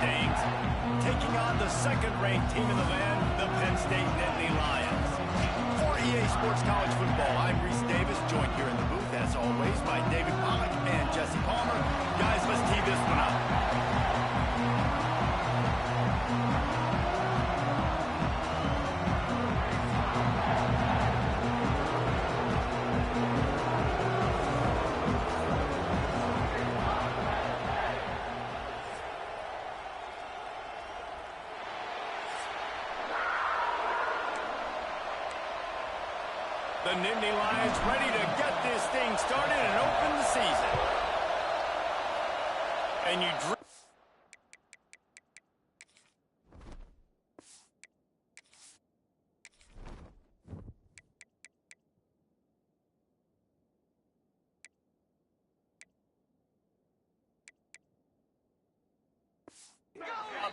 Mustangs, taking on the second-ranked team in the land, the Penn State Nittany Lions. For EA Sports College Football, I'm Reese Davis, joined here in the booth, as always, by David Pollack and Jesse Palmer. Guys, let's tee this one up. The Nittany Lions ready to get this thing started and open the season. And you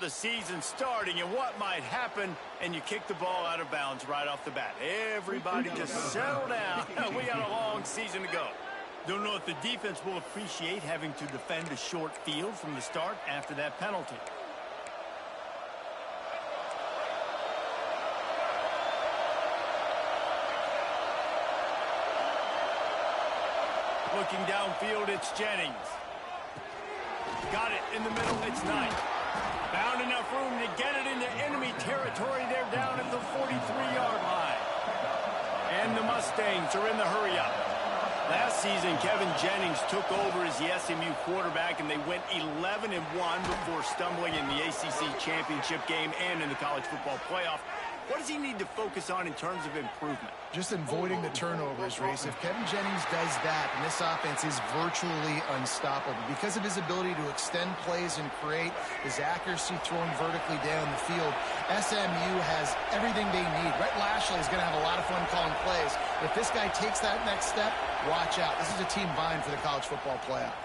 the season starting and what might happen, and you kick the ball out of bounds right off the bat. Everybody just settle down. We got a long season to go. Don't know if the defense will appreciate having to defend a short field from the start after that penalty. Looking downfield, it's Jennings. Got it in the middle, it's Knight. Found enough room to get it into enemy territory. They're down at the 43-yard line. And the Mustangs are in the hurry-up. Last season, Kevin Jennings took over as the SMU quarterback, and they went 11-1 before stumbling in the ACC championship game and in the college football playoff. What does he need to focus on in terms of improvement? Just avoiding the turnovers, Reese. If Kevin Jennings does that, and this offense is virtually unstoppable because of his ability to extend plays and create, his accuracy throwing vertically down the field. SMU has everything they need. Brett Lashley is going to have a lot of fun calling plays. If this guy takes that next step, watch out. This is a team vying for the college football playoff.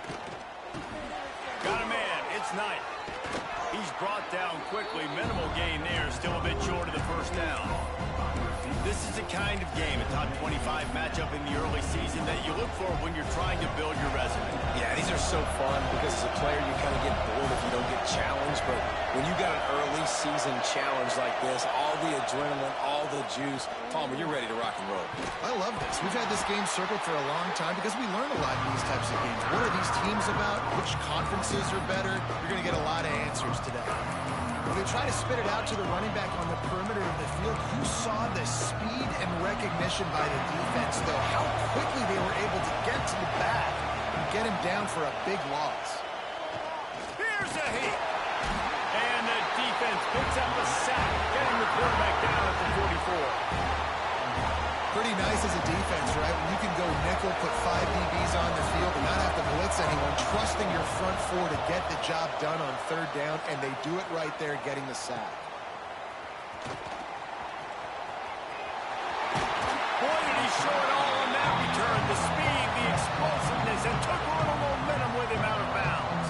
Got a man. It's Knight. He's brought down quickly. Minimal gain there. Still a bit short of the first down. This is the kind of game, a top 25 matchup in the early season, that you look for when you're trying to build your resume. Yeah, these are so fun because as a player, you kind of get bored if you don't get challenged. But when you got an early season challenge like this, all the adrenaline, all the juice, Palmer, you're ready to rock and roll. I love this. We've had this game circled for a long time because we learn a lot in these types of games. What are these teams about? Which conferences are better? You're going to get a lot of answers today. When they try to spit it out to the running back on the perimeter of the field, you saw the speed and recognition by the defense, though. How quickly they were able to get to the back and get him down for a big loss. Here's a hit. And the defense picks up a sack, getting the quarterback down at the 44. Pretty nice as a defense, right? When you can go nickel, put 5 DBs on the field and not have to blitz anyone, trusting your front four to get the job done on third down, and they do it right there, getting the sack. Boy, did he show it all on that return. The speed, the explosiveness, and took a little momentum with him out of bounds.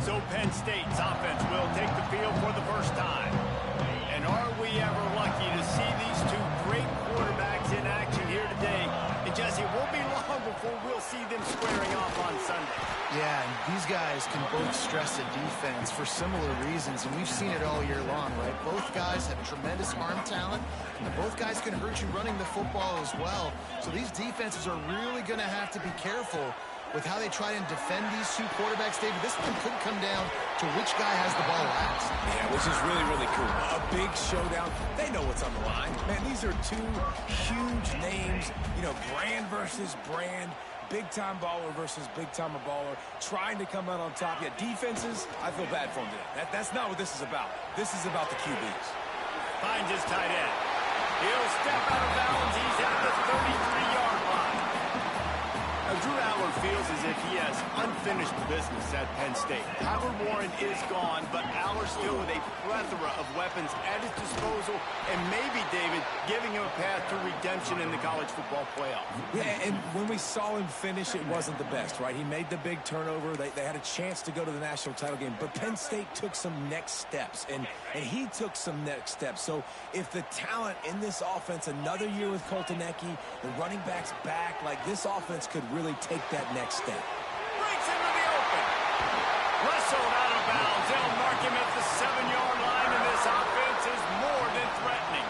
So Penn State's offense will take the field for the first time. And are we ever lucky to see these two great quarterbacks in action here today? And Jesse, it won't be long before we'll see them squaring off on Sunday. Yeah, and these guys can both stress a defense for similar reasons, and we've seen it all year long, right? Both guys have tremendous arm talent, and both guys can hurt you running the football as well. So these defenses are really going to have to be careful with how they try and defend these two quarterbacks, David. This one could come down to which guy has the ball last. Yeah, which is really, really cool. A big showdown. They know what's on the line. Man, these are two huge names. You know, brand versus brand. Big-time baller versus big-timer baller. Trying to come out on top. Yeah, defenses, I feel bad for them today. That's not what this is about. This is about the QBs. Finds his tight end. He'll step out of bounds. He's at the 33-yard line. Now, Drew Aller feels feels as if he has unfinished business at Penn State. Tyler Warren is gone, but Aller still with a plethora of weapons at his disposal, and maybe, David, giving him a path to redemption in the college football playoff. Yeah, and when we saw him finish, it wasn't the best, right? He made the big turnover. They had a chance to go to the national title game, but Penn State took some next steps, and he took some next steps. So if the talent in this offense, another year with Colton Ecke, the running backs back, like this offense could really take that next step. Breaks into the open. Wrestled out of bounds. They'll mark him at the 7-yard line, and this offense is more than threatening.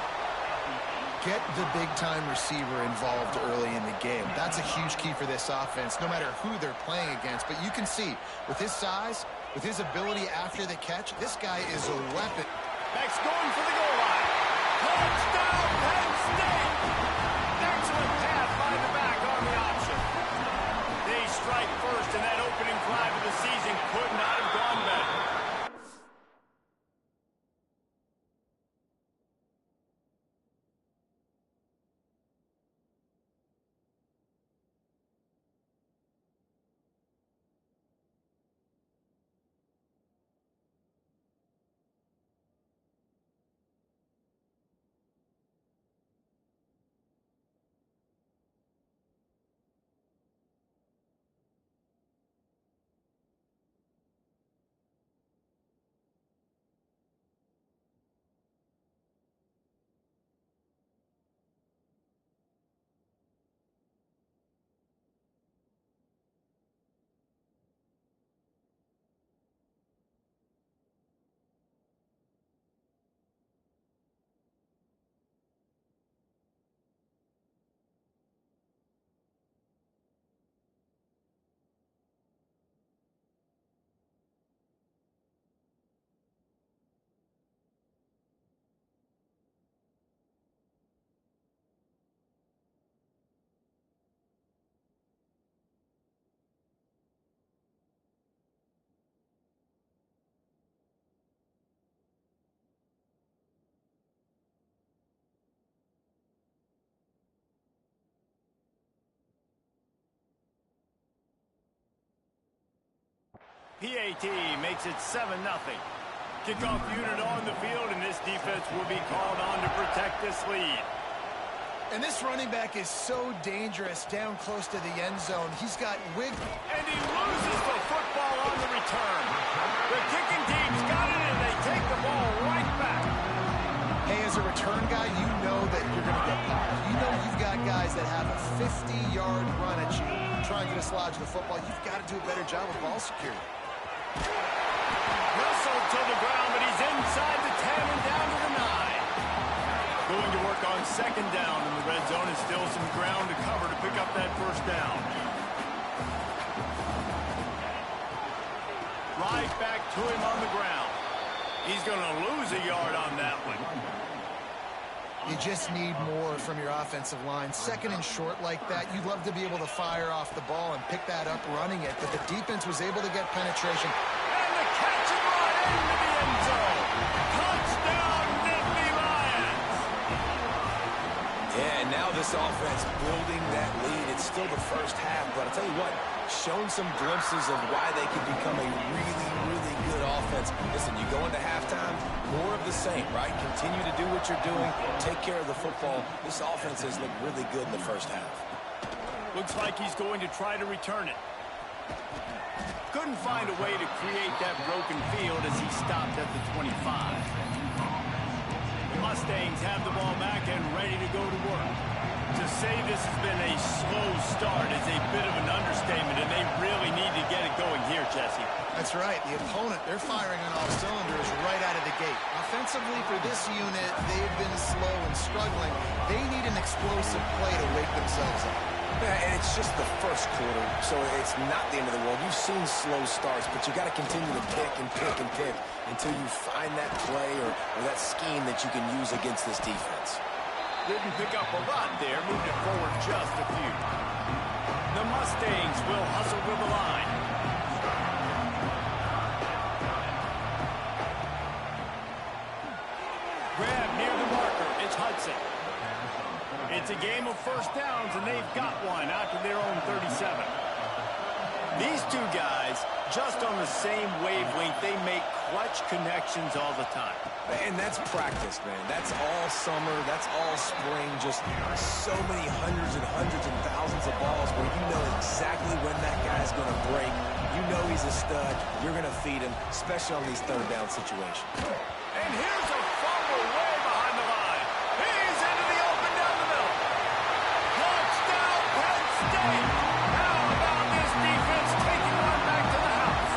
Get the big-time receiver involved early in the game. That's a huge key for this offense, no matter who they're playing against. But you can see, with his size, with his ability after the catch, this guy is a weapon. Beck's going for the goal line. Touchdown, Penn State! Excellent pass by the back on the option. They strike first, and that opening drive of the season could not have gone better. PAT makes it 7-0. Kickoff unit on the field, and this defense will be called on to protect this lead. And this running back is so dangerous down close to the end zone. He's got wiggle. And he loses the football on the return. The kicking team's got it, and they take the ball right back. Hey, as a return guy, you know that you're going to get popped. You know you've got guys that have a 50-yard run at you trying to dislodge the football. You've got to do a better job of ball security. Wrestled to the ground, but he's inside the 10 and down to the 9. Going to work on second down in the red zone, and still some ground to cover to pick up that first down. Right back to him on the ground. He's going to lose a yard on that one. You just need more from your offensive line. Second and short like that, you'd love to be able to fire off the ball and pick that up running it, but the defense was able to get penetration. And the catch and run into the end zone. Touchdown, Nittany Lions! Yeah, and now this offense building that lead. It's still the first half, but I'll tell you what, shown some glimpses of why they can become a really, really good offense. Listen, you go into halftime, more of the same, right? Continue to do what you're doing, take care of the football. This offense has looked really good in the first half. Looks like he's going to try to return it. Couldn't find a way to create that broken field as he stopped at the 25. The Mustangs have the ball back and ready to go to work. To say this has been a slow start is a bit of an understatement, and they really need to get it going here, Jesse. That's right. The opponent, they're firing on all cylinders right out of the gate. Offensively, for this unit, they've been slow and struggling. They need an explosive play to wake themselves up. Yeah, and it's just the first quarter, so it's not the end of the world. You've seen slow starts, but you got to continue to pick and pick and pick until you find that play or that scheme that you can use against this defense. Didn't pick up a lot there, moved it forward just a few. The Mustangs will hustle to the line. Grab near the marker, it's Hudson. It's a game of first downs, and they've got one out to their own 37. These two guys, just on the same wavelength, they make clutch connections all the time. And that's practice, man. That's all summer. That's all spring. Just so many hundreds and thousands of balls where you know exactly when that guy's going to break. You know he's a stud. You're going to feed him, especially on these third down situations. And here's a fumble way behind the line. He's into the open down the middle. Touchdown, Penn State. How about this defense taking one back to the house?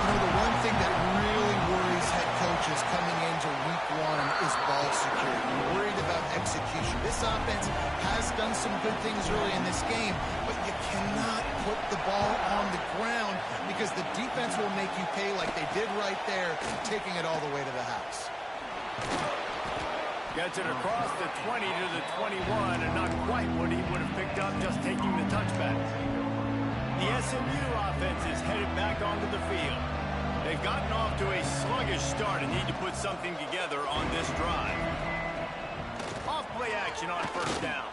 You know, the one thing that really worries head coaches coming into week one is ball security. You're worried about execution. This offense has done some good things early in this game, but you cannot put the ball on the ground because the defense will make you pay like they did right there, taking it all the way to the house. Gets it across the 20 to the 21, and not quite what he would have picked up just taking the touchback. The SMU offense is headed back onto the field. They've gotten off to a sluggish start and need to put something together on this drive. Off play action on first down.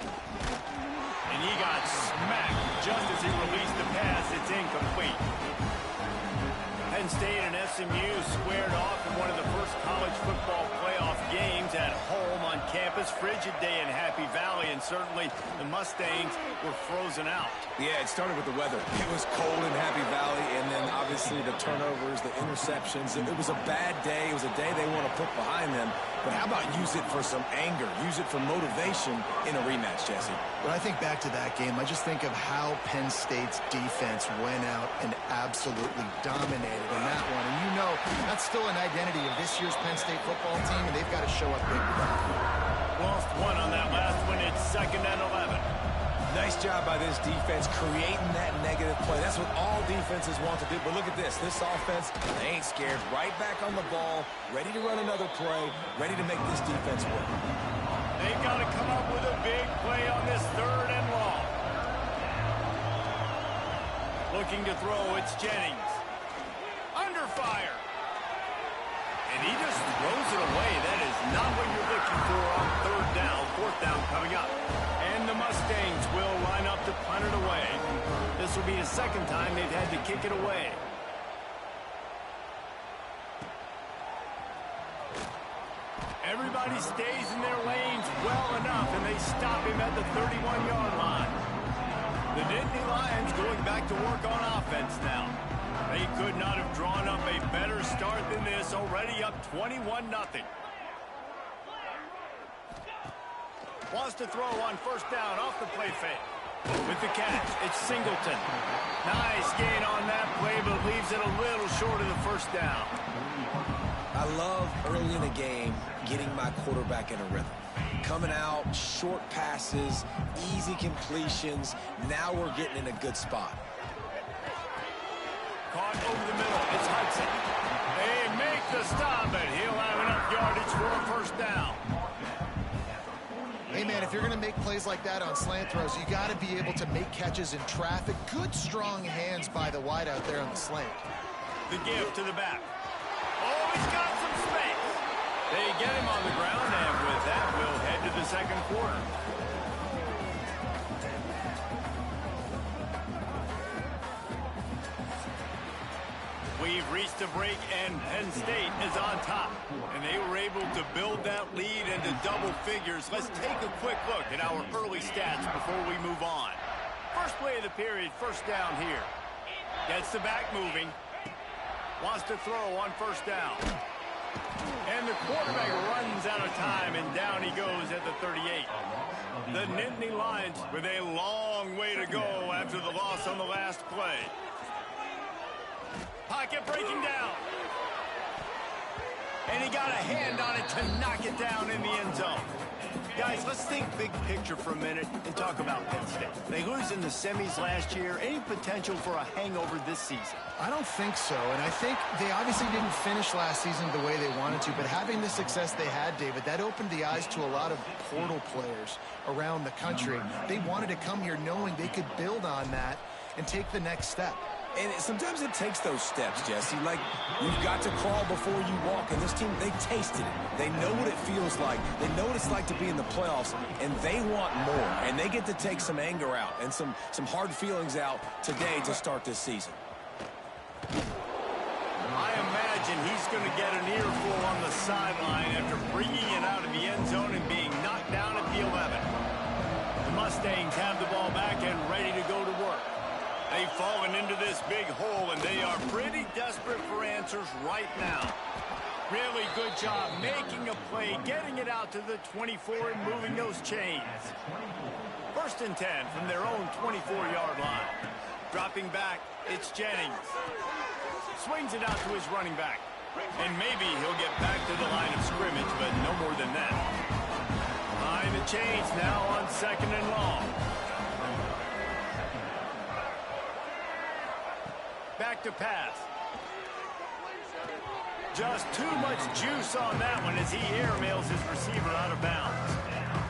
And he got smacked just as he released the pass. It's incomplete. Penn State and SMU squared off in one of the first college football playoff games at home on campus. Frigid day in Happy Valley, and certainly the Mustangs were frozen out. Yeah, it started with the weather. It was cold in Happy Valley, and then obviously the turnovers, the interceptions. It was a bad day. It was a day they want to put behind them. But how about use it for some anger? Use it for motivation in a rematch, Jesse. When I think back to that game, I just think of how Penn State's defense went out and absolutely dominated in that one. And you know, that's still an identity of this year's Penn State football team, and they've got to show up big with that. Lost one on that last one. It's 2nd and 11. Nice job by this defense creating that negative play. That's what all defenses want to do. But look at this. This offense, they ain't scared. Right back on the ball, ready to run another play, ready to make this defense work. They've got to come up with a big play on this 3rd and long. Looking to throw, it's Jennings. Under fire. And he just throws it away. That is not what you're looking for on 3rd down. 4th down coming up. And the Mustangs will line up to punt it away. This will be the 2nd time they've had to kick it away. Everybody stays in their lanes well enough, and they stop him at the 31-yard line. The Nittany Lions going back to work on offense now. They could not have drawn up a better start than this, already up 21-0. Wants to throw on 1st down off the play fake. With the catch, it's Singleton. Nice gain on that play, but leaves it a little short of the 1st down. I love early in the game getting my quarterback in a rhythm. Coming out, short passes, easy completions. Now we're getting in a good spot. Caught over the middle. It's Hudson. They make the stop, and he'll have enough yardage for a 1st down. Hey, man, if you're going to make plays like that on slant throws, you got to be able to make catches in traffic. Good, strong hands by the wide out there on the slant. The give to the back. Oh, he's got some space. They get him on the ground, and with that, we'll head to the 2nd quarter. We've reached a break, and Penn State is on top. And they were able to build that lead into double figures. Let's take a quick look at our early stats before we move on. First play of the period, 1st down here. Gets the back moving. Wants to throw on 1st down. And the quarterback runs out of time, and down he goes at the 38. The Nittany Lions with a long way to go after the loss on the last play. Pocket breaking down. And he got a hand on it to knock it down in the end zone. Guys, let's think big picture for a minute and talk about Penn State. They lose in the semis last year. Any potential for a hangover this season? I don't think so, and I think they obviously didn't finish last season the way they wanted to, but having the success they had, David, that opened the eyes to a lot of portal players around the country. They wanted to come here knowing they could build on that and take the next step. And sometimes it takes those steps, Jesse. Like, you've got to crawl before you walk. And this team, they tasted it. They know what it feels like. They know what it's like to be in the playoffs, and they want more. And they get to take some anger out and some hard feelings out today to start this season. I imagine he's going to get an earful on the sideline after bringing it out of the end zone and being knocked down at the 11. The Mustangs have the ball back and ready to go to work. They've fallen into this big hole, and they are pretty desperate for answers right now. Really good job making a play, getting it out to the 24 and moving those chains. 1st and 10 from their own 24-yard line. Dropping back, it's Jennings. Swings it out to his running back. And maybe he'll get back to the line of scrimmage, but no more than that. Behind the chains now on 2nd and long. Back to pass. Just too much juice on that one as he airmails his receiver out of bounds.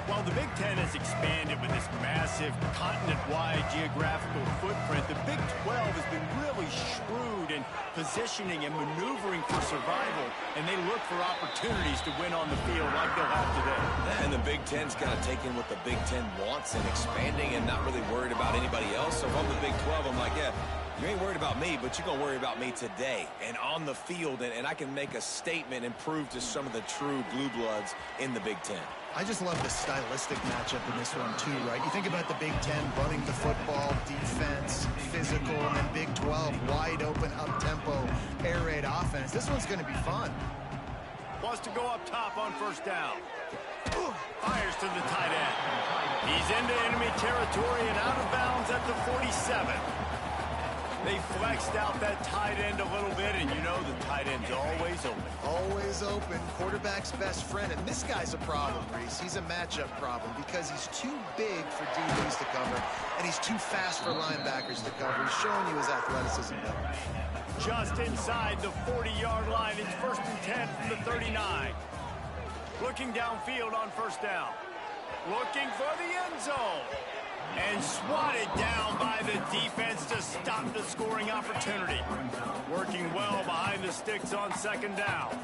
While the Big Ten has expanded with this massive continent-wide geographical footprint, the Big 12 has been really shrewd in positioning and maneuvering for survival, and they look for opportunities to win on the field like they'll have today. And the Big Ten's kind of taking what the Big Ten wants and expanding and not really worried about anybody else. So if I'm the Big 12, I'm like, yeah, you ain't worried about me, but you're going to worry about me today and on the field, and I can make a statement and prove to some of the true blue bloods in the Big Ten. I just love the stylistic matchup in this one, too, right? You think about the Big Ten running the football, defense, physical, and then Big 12, wide open, up-tempo, air raid offense. This one's going to be fun. Wants to go up top on 1st down. Fires to the tight end. He's into enemy territory and out of bounds at the 47. They flexed out that tight end a little bit, and you know the tight end's always open. Always open. Quarterback's best friend. And this guy's a problem, Reese. He's a matchup problem because he's too big for DBs to cover, and he's too fast for linebackers to cover. He's showing you his athleticism, though. Just inside the 40-yard line. It's 1st and 10 from the 39. Looking downfield on 1st down. Looking for the end zone. And swatted down by the defense to stop the scoring opportunity. Working well behind the sticks on 2nd down.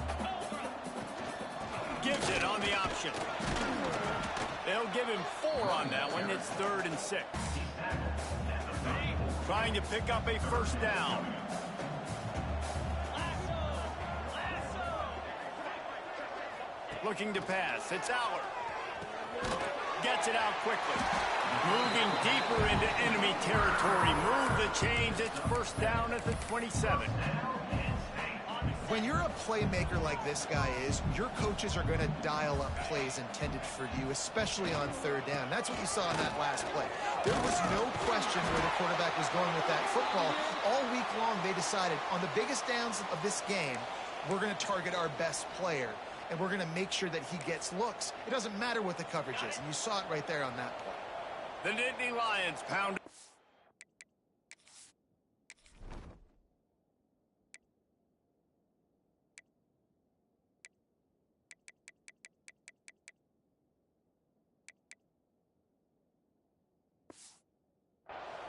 Gives it on the option. They'll give him 4 on that one. It's 3rd and 6. Trying to pick up a 1st down. Looking to pass. It's Aller. Gets it out quickly. Moving deeper into enemy territory. Move the chains. It's 1st down at the 27. When you're a playmaker like this guy is, your coaches are going to dial up plays intended for you, especially on 3rd down. That's what you saw in that last play. There was no question where the quarterback was going with that football. All week long, they decided on the biggest downs of this game, we're going to target our best player. And we're going to make sure that he gets looks. It doesn't matter what the coverage is. And you saw it right there on that play. The Nittany Lions pound.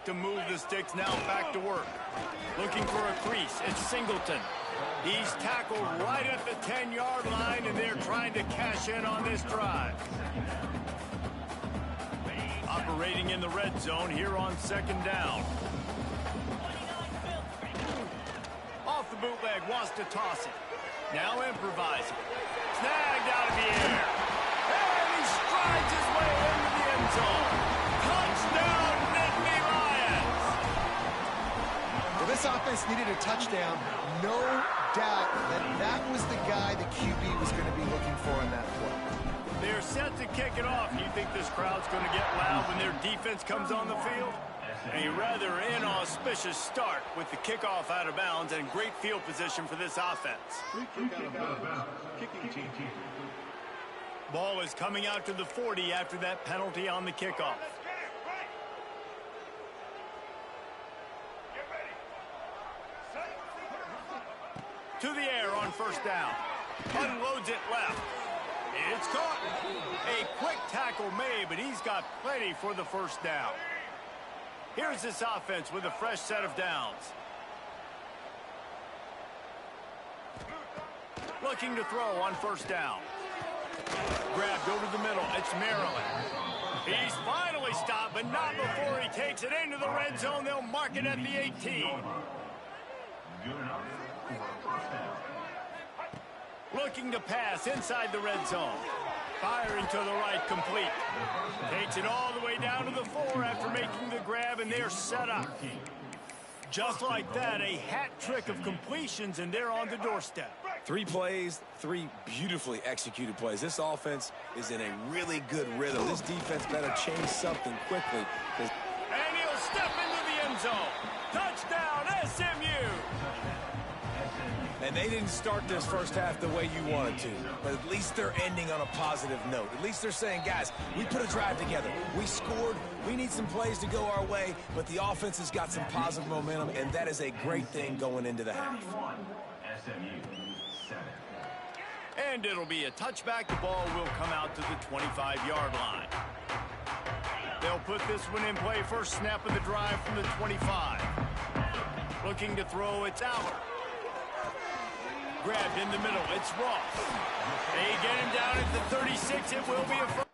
To move the sticks now back to work. Looking for a crease. It's Singleton. He's tackled right at the 10-yard line, and they're trying to cash in on this drive. Operating in the red zone here on 2nd down. Off the bootleg, wants to toss it. Now improvising. Snagged out of the air. And he strides his way into the end zone. Touchdown, Nittany Lions! Well, this offense needed a touchdown. No doubt that was the guy the QB was going to be looking for in that play. They're set to kick it off. You think this crowd's going to get loud when their defense comes on the field? A rather inauspicious start with the kickoff out of bounds and great field position for this offense. Ball is coming out to the 40 after that penalty on the kickoff. To the air on 1st down. Unloads it left. It's caught. A quick tackle made, but he's got plenty for the 1st down. Here's this offense with a fresh set of downs. Looking to throw on first down. Grabbed over the middle. It's Maryland. He's finally stopped, but not before he takes it into the red zone. They'll mark it at the 18. Looking to pass inside the red zone. Firing to the right, complete. Takes it all the way down to the 4 after making the grab, and they're set up. Just like that, a hat trick of completions, and they're on the doorstep. 3 plays, 3 beautifully executed plays. This offense is in a really good rhythm. This defense better change something quickly. And he'll step into the end zone. Touchdown, SMU! And they didn't start this first half the way you wanted to, but at least they're ending on a positive note. At least they're saying, guys, we put a drive together. We scored. We need some plays to go our way, but the offense has got some positive momentum, and that is a great thing going into the half. And it'll be a touchback. The ball will come out to the 25-yard line. They'll put this one in play. First snap of the drive from the 25. Looking to throw, it's Aller. Grabbed in the middle, it's Ross. They get him down at the 36. It will be a first.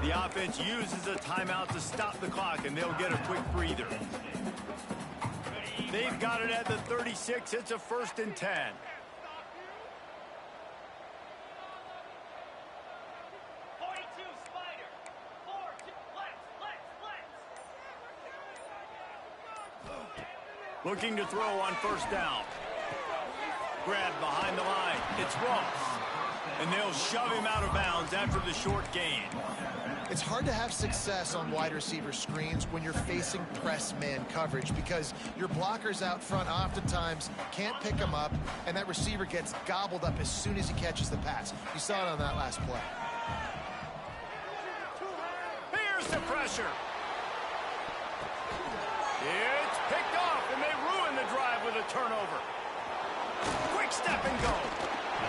The offense uses a timeout to stop the clock, and they'll get a quick breather. They've got it at the 36. It's a 1st and 10. Looking to throw on first down. Grabbed behind the line. It's Ross. And they'll shove him out of bounds after the short gain. It's hard to have success on wide receiver screens when you're facing press man coverage because your blockers out front oftentimes can't pick them up, and that receiver gets gobbled up as soon as he catches the pass. You saw it on that last play. Here's the pressure. It's picked off, and they ruin the drive with a turnover. Quick step and go.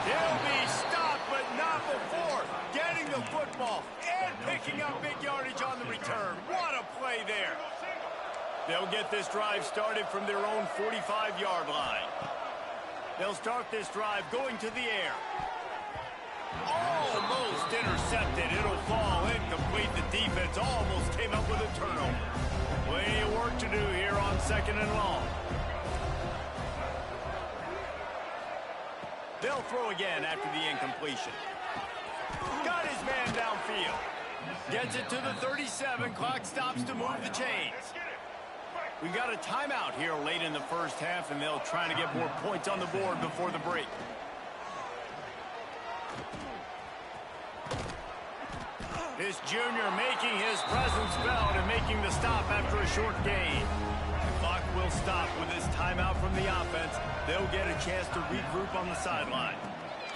He'll be stopped, but not before getting the football and picking up big yardage on the return. What a play there. They'll get this drive started from their own 45-yard line. They'll start this drive going to the air. Almost intercepted. It'll fall incomplete. The defense almost came up with a turnover. Plenty of work to do here on 2nd and long. They'll throw again after the incompletion. Got his man downfield. Gets it to the 37. Clock stops to move the chains. We got a timeout here late in the first half, and they'll try to get more points on the board before the break. This junior making his presence felt and making the stop after a short gain. The clock will stop with this timeout from the offense. They'll get a chance to regroup on the sideline.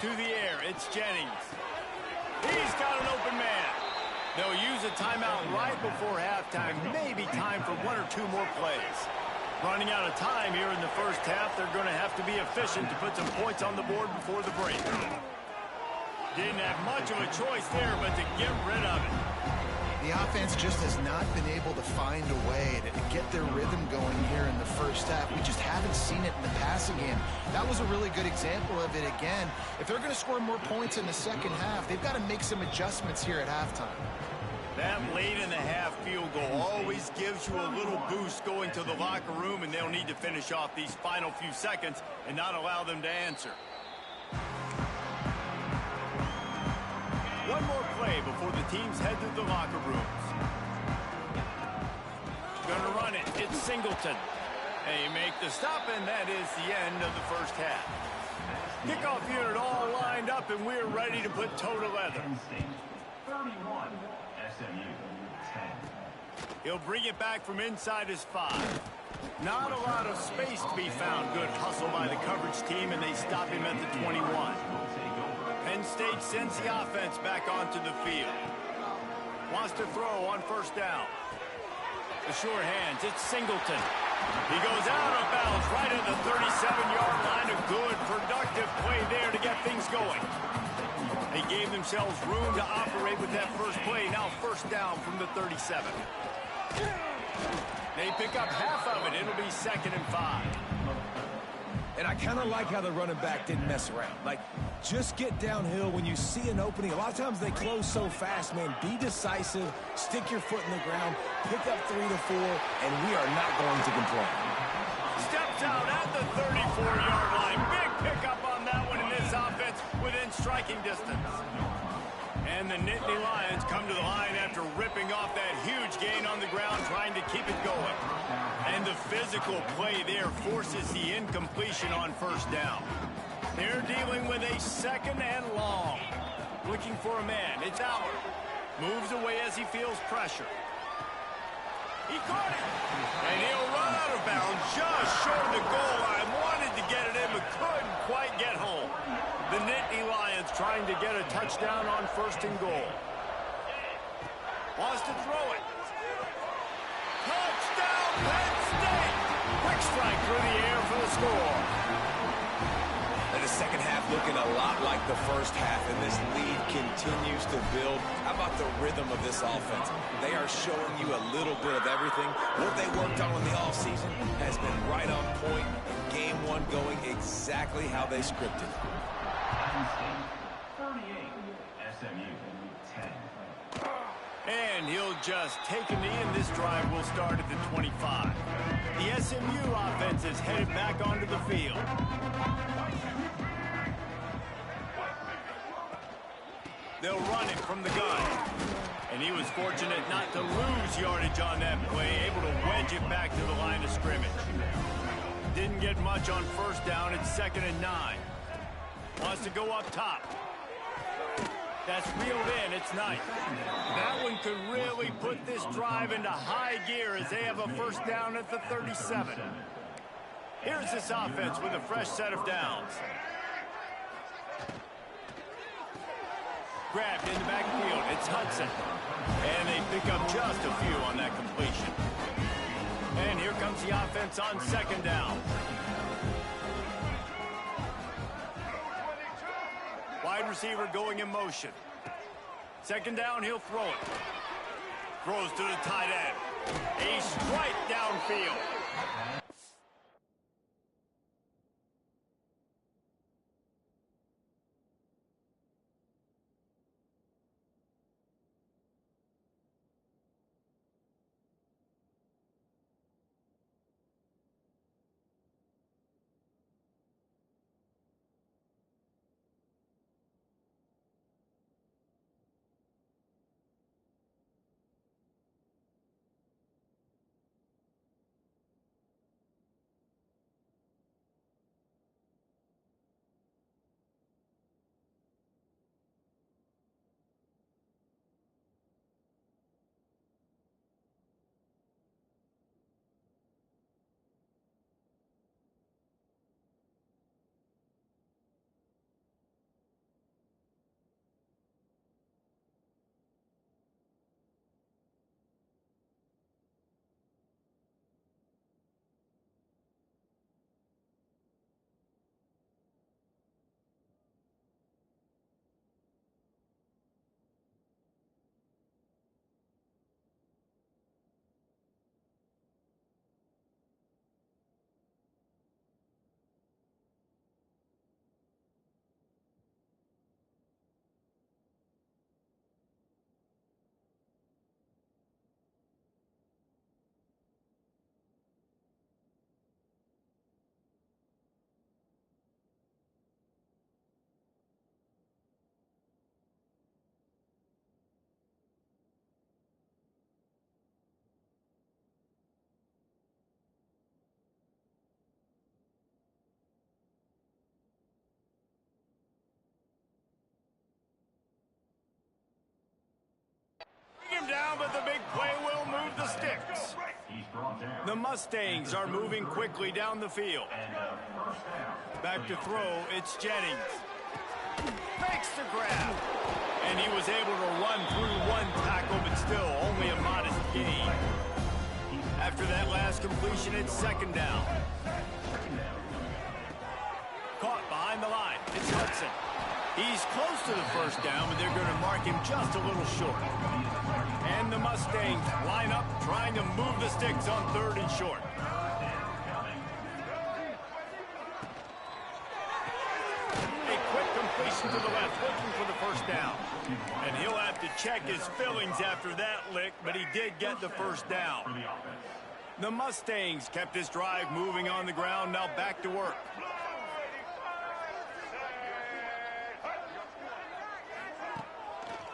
To the air, it's Jennings. He's got an open man. They'll use a timeout right before halftime. Maybe time for 1 or 2 more plays. Running out of time here in the first half. They're going to have to be efficient to put some points on the board before the break. Didn't have much of a choice there, but to get rid of it. The offense just has not been able to find a way to get their rhythm going here in the first half. We just haven't seen it in the passing game. That was a really good example of it again. If they're going to score more points in the second half, they've got to make some adjustments here at halftime. That late in the half field goal always gives you a little boost going to the locker room, and they'll need to finish off these final few seconds and not allow them to answer. One more play before the teams head to the locker rooms. Gonna run it. It's Singleton. They make the stop, and that is the end of the first half. Kickoff unit all lined up, and we're ready to put toe to leather. 31, SMU 10. He'll bring it back from inside his 5. Not a lot of space to be found. Good hustle by the coverage team, and they stop him at the 21. Penn State sends the offense back onto the field. Wants to throw on first down. The short hands, it's Singleton. He goes out of bounds right at the 37-yard line. A good, productive play there to get things going. They gave themselves room to operate with that first play. Now first down from the 37. They pick up half of it. It'll be 2nd and 5. And I kind of like how the running back didn't mess around. Like, just get downhill when you see an opening. A lot of times they close so fast, man. Be decisive, stick your foot in the ground, pick up 3 to 4, and we are not going to complain. Steps out at the 34-yard line. Big pickup on that one in this offense within striking distance. And the Nittany Lions come to the line after ripping off that huge gain on the ground, trying to keep it going. And the physical play there forces the incompletion on first down. They're dealing with a 2nd and long. Looking for a man. It's Howard. Moves away as he feels pressure. He caught it. And he'll run out of bounds just short of the goal line. Wanted to get it in, but couldn't quite get home. The Nittany Lions trying to get a touchdown on 1st and goal. Wants to throw it. Touchdown, Penn State! Quick strike through the air for the score. And the second half looking a lot like the first half, and this lead continues to build. How about the rhythm of this offense? They are showing you a little bit of everything. What they worked on in the offseason has been right on point. Game 1 going exactly how they scripted. Penn State 38, SMU 10. And he'll just take a knee, and this drive will start at the 25. The SMU offense is headed back onto the field. They'll run it from the gun. And he was fortunate not to lose yardage on that play, able to wedge it back to the line of scrimmage. Didn't get much on first down. It's 2nd and 9. Wants to go up top. That's reeled in. It's nice. That one could really put this drive into high gear as they have a first down at the 37. Here's this offense with a fresh set of downs. Grabbed in the backfield. It's Hudson. And they pick up just a few on that completion. And here comes the offense on 2nd down. Wide receiver going in motion. 2nd down, he'll throw it. Throws to the tight end. A strike downfield. Him down, but the big play will move the sticks. The Mustangs are moving quickly down the field. Back to throw, it's Jennings. Makes the grab. And he was able to run through one tackle, but still only a modest gain. After that last completion, it's 2nd down. Caught behind the line. It's Hudson. He's close to the first down, but they're going to mark him just a little short. And the Mustangs line up, trying to move the sticks on 3rd and short. motion to the left, looking for the first down. And he'll have to check his fillings after that lick, but he did get the first down. The Mustangs kept this drive moving on the ground, now back to work.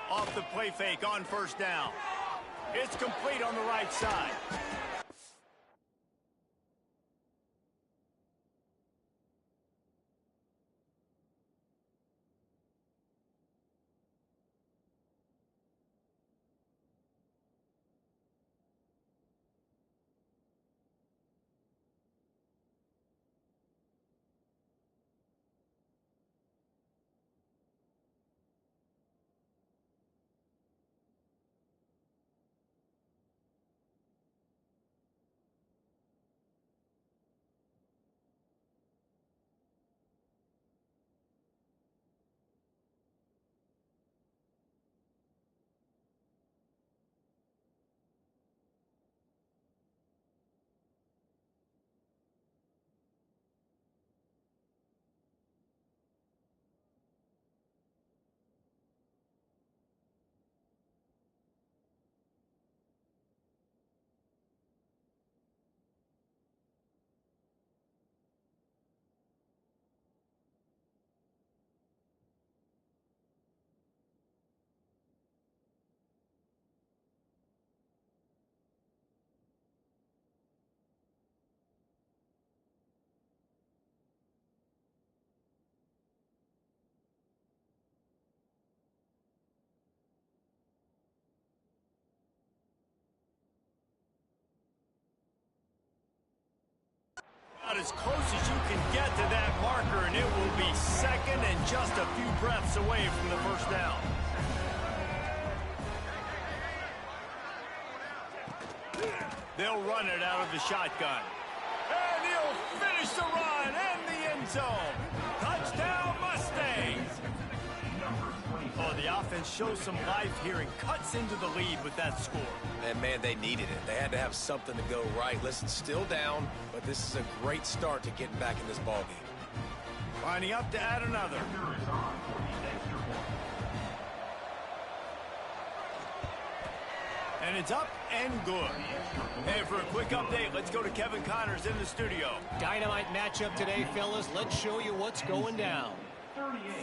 Off the play fake on first down. It's complete on the right side. About as close as you can get to that marker, and it will be second and just a few breaths away from the first down. They'll run it out of the shotgun. And he'll finish the run and the end zone. Touchdown, Mustangs! Oh, the offense shows some life here and cuts into the lead with that score. And, man, they needed it. They had to have something to go right. Listen, still down, but this is a great start to getting back in this ballgame. Lining up to add another. And it's up and good. Hey, for a quick update, let's go to Kevin Connors in the studio. Dynamite matchup today, fellas. Let's show you what's going down.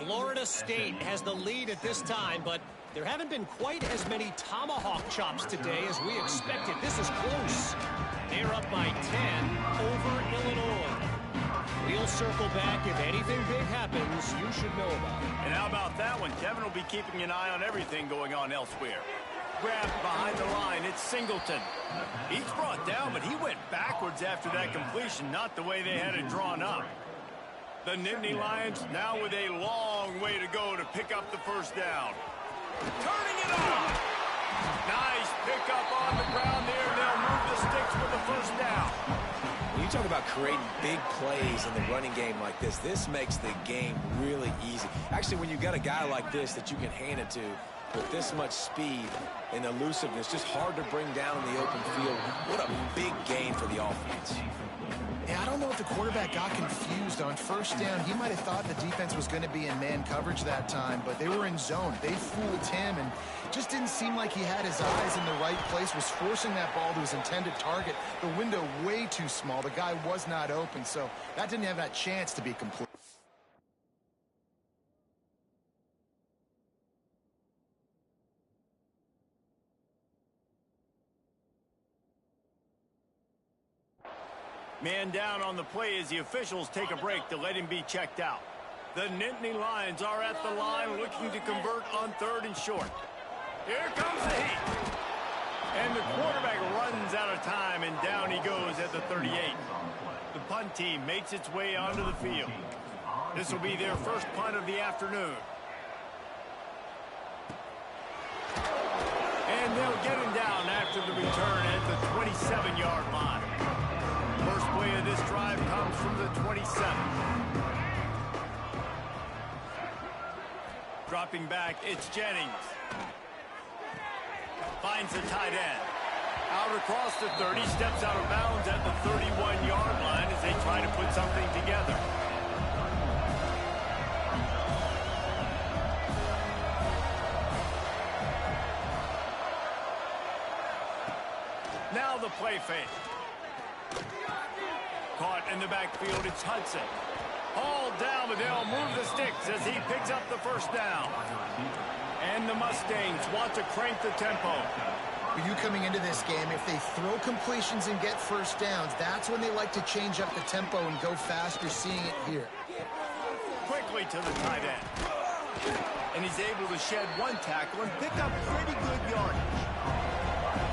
Florida State has the lead at this time, but there haven't been quite as many tomahawk chops today as we expected. This is close. They're up by 10 over Illinois. We'll circle back. If anything big happens, you should know about it. And how about that one? Kevin will be keeping an eye on everything going on elsewhere. Grabbed behind the line, it's Singleton. He's brought down, but he went backwards after that completion, not the way they had it drawn up. The Nittany Lions now with a long way to go to pick up the first down. Turning it on. Nice pickup on the ground there. They'll move the sticks for the first down. When you talk about creating big plays in the running game like this makes the game really easy. Actually, when you got a guy like this that you can hand it to with this much speed and elusiveness, just hard to bring down in the open field. What a big gain for the offense. Yeah, I don't know if the quarterback got confused on first down. He might have thought the defense was going to be in man coverage that time, but they were in zone. They fooled him and just didn't seem like he had his eyes in the right place, was forcing that ball to his intended target. The window way too small. The guy was not open, so that didn't have that chance to be complete. Man down on the play as the officials take a break to let him be checked out. The Nittany Lions are at the line looking to convert on third and short. Here comes the heat. And the quarterback runs out of time, and down he goes at the 38. The punt team makes its way onto the field. This will be their first punt of the afternoon. And they'll get him down after the return at the 27-yard line. First play of this drive comes from the 27. Dropping back, it's Jennings. Finds the tight end. Out across the 30, steps out of bounds at the 31-yard line as they try to put something together. Now the play fake. Caught in the backfield, it's Hudson. Hauled down, but they'll move the sticks as he picks up the first down. And the Mustangs want to crank the tempo. For you coming into this game, if they throw completions and get first downs, that's when they like to change up the tempo and go fast. You're seeing it here. Quickly to the tight end. And he's able to shed one tackle and pick up pretty good yardage.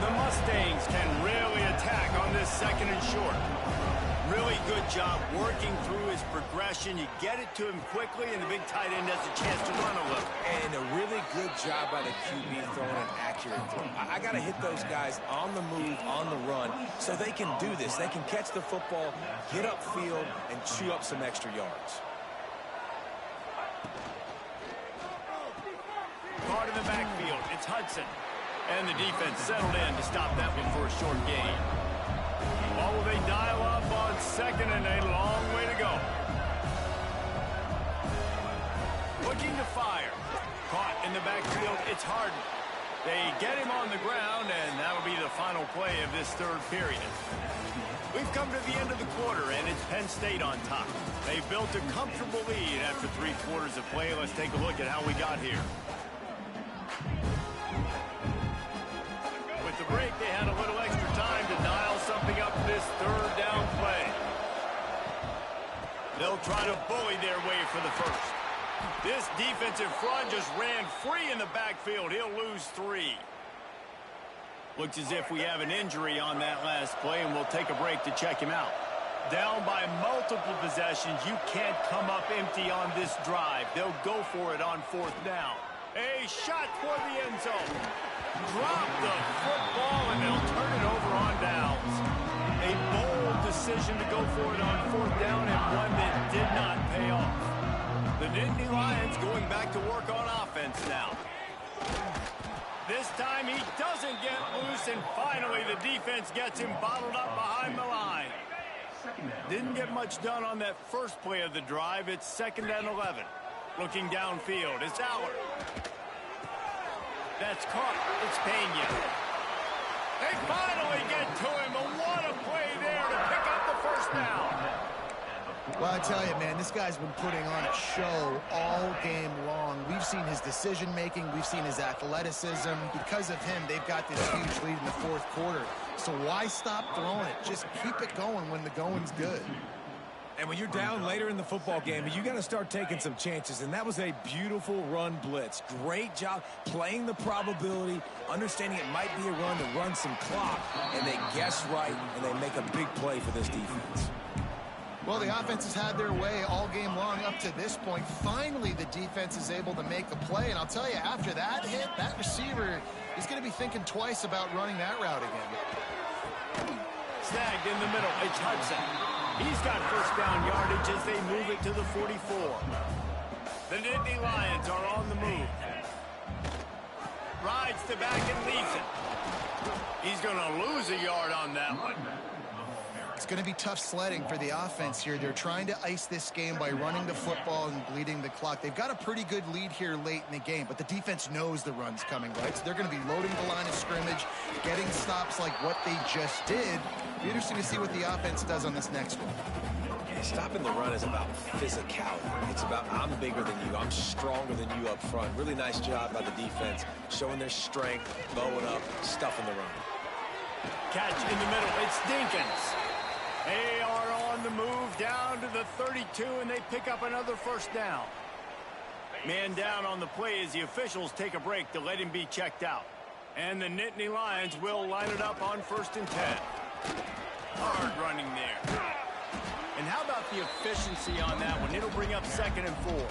The Mustangs can really attack on this second and short. Really good job working through his progression. You get it to him quickly, and the big tight end has a chance to run a little. And a really good job by the QB throwing an accurate throw. I got to hit those guys on the move, on the run, so they can do this. They can catch the football, get upfield, and chew up some extra yards. Caught in the backfield, it's Hudson. And the defense settled in to stop that one for a short gain. Oh, they dial up on second and a long way to go. Looking to fire. Caught in the backfield, it's Harden. They get him on the ground, and that'll be the final play of this third period. We've come to the end of the quarter, and it's Penn State on top. They built a comfortable lead after 3 quarters of play. Let's take a look at how we got here. With the break, they had a little extra time to dial something up this third down play. They'll try to bully their way for the first. This defensive front just ran free in the backfield. He'll lose 3. Looks as if we have an injury on that last play, and we'll take a break to check him out. Down by multiple possessions, you can't come up empty on this drive. They'll go for it on 4th down. A shot toward the end zone. Drop the football, and they'll turn it over on downs. A bold decision to go for it on 4th down, and one that did not pay off. The Nittany Lions going back to work on offense now. This time he doesn't get loose, and finally the defense gets him bottled up behind the line. Didn't get much done on that first play of the drive. It's 2nd and 11. Looking downfield, it's Allard. That's caught. It's Pena. They finally get to him, and what a play there to pick up the first down. Well, I tell you, man, this guy's been putting on a show all game long. We've seen his decision-making. We've seen his athleticism. Because of him, they've got this huge lead in the 4th quarter. So why stop throwing it? Just keep it going when the going's good. And when you're down later in the football game, you got to start taking some chances. And that was a beautiful run blitz. Great job playing the probability, understanding it might be a run to run some clock. And they guess right, and they make a big play for this defense. Well, the offense has had their way all game long up to this point. Finally, the defense is able to make a play. And I'll tell you, after that hit, that receiver is going to be thinking twice about running that route again. Snagged in the middle. It's Hudson. He's got first down yardage as they move it to the 44. The Nittany Lions are on the move. Rides the back and leaves it. He's going to lose a yard on that one. It's going to be tough sledding for the offense here. They're trying to ice this game by running the football and bleeding the clock. They've got a pretty good lead here late in the game, but the defense knows the run's coming, right? So they're going to be loading the line of scrimmage, getting stops like what they just did. It'll be interesting to see what the offense does on this next one. Yeah, stopping the run is about physicality. It's about I'm bigger than you. I'm stronger than you up front. Really nice job by the defense, showing their strength, bowing up, stuffing the run. Catch in the middle. It's Dinkins. They are on the move down to the 32, and they pick up another first down. Man down on the play as the officials take a break to let him be checked out. And the Nittany Lions will line it up on 1st and 10. Hard running there. And how about the efficiency on that one? It'll bring up 2nd and 4.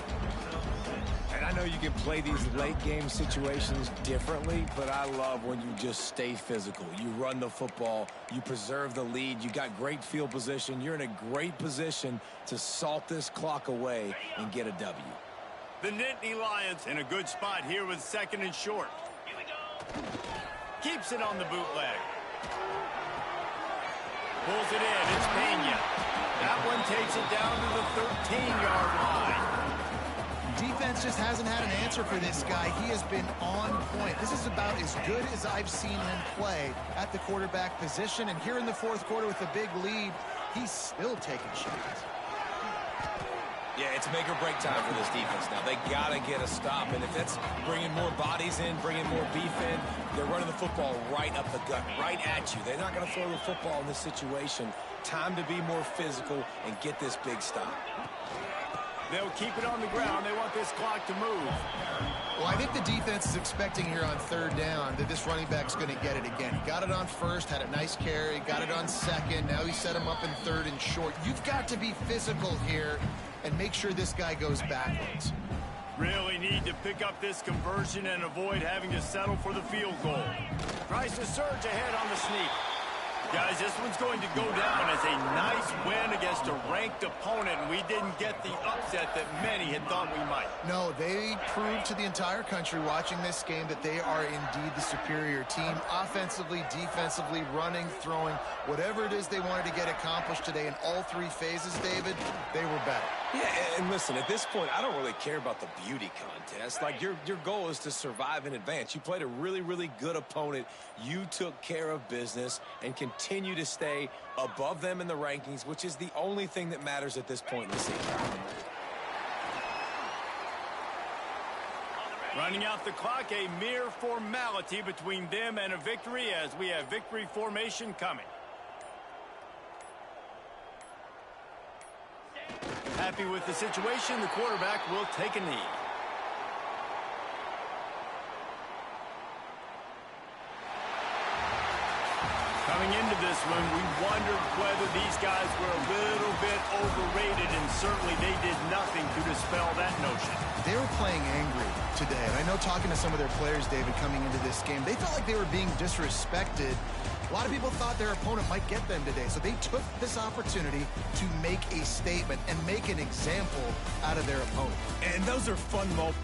And I know you can play these late game situations differently, but I love when you just stay physical. You run the football, you preserve the lead, you got great field position, you're in a great position to salt this clock away and get a W. The Nittany Lions in a good spot here with 2nd and short. Keeps it on the bootleg. Pulls it in, it's Pena. That one takes it down to the 13-yard line. Defense just hasn't had an answer for this guy. He has been on point. This is about as good as I've seen him play at the quarterback position. And here in the fourth quarter with a big lead, he's still taking shots. Yeah, it's make or break time for this defense now. They got to get a stop. And if that's bringing more bodies in, bringing more beef in, they're running the football right up the gut, right at you. They're not going to throw the football in this situation. Time to be more physical and get this big stop. They'll keep it on the ground. They want this clock to move. Well, I think the defense is expecting here on third down that this running back's going to get it again. He got it on first, had a nice carry, got it on second. Now he set him up in third and short. You've got to be physical here and make sure this guy goes backwards. Really need to pick up this conversion and avoid having to settle for the field goal. Tries to surge ahead on the sneak. Guys, this one's going to go down as a nice win against a ranked opponent, and we didn't get the upset that many had thought we might. No, they proved to the entire country watching this game that they are indeed the superior team. Offensively, defensively, running, throwing, whatever it is they wanted to get accomplished today in all three phases, David, they were better. Yeah, and listen, at this point, I don't really care about the beauty contest. Like, your goal is to survive and advance. You played a really, really good opponent. You took care of business and continue to stay above them in the rankings, which is the only thing that matters at this point in the season. Running out the clock, a mere formality between them and a victory as we have victory formation coming. Happy with the situation, the quarterback will take a knee. Coming into this one, we wondered whether these guys were a little bit overrated, and certainly they did nothing to dispel that notion. They were playing angry today, and I know talking to some of their players, David, coming into this game, they felt like they were being disrespected. A lot of people thought their opponent might get them today, so they took this opportunity to make a statement and make an example out of their opponent. And those are fun moments.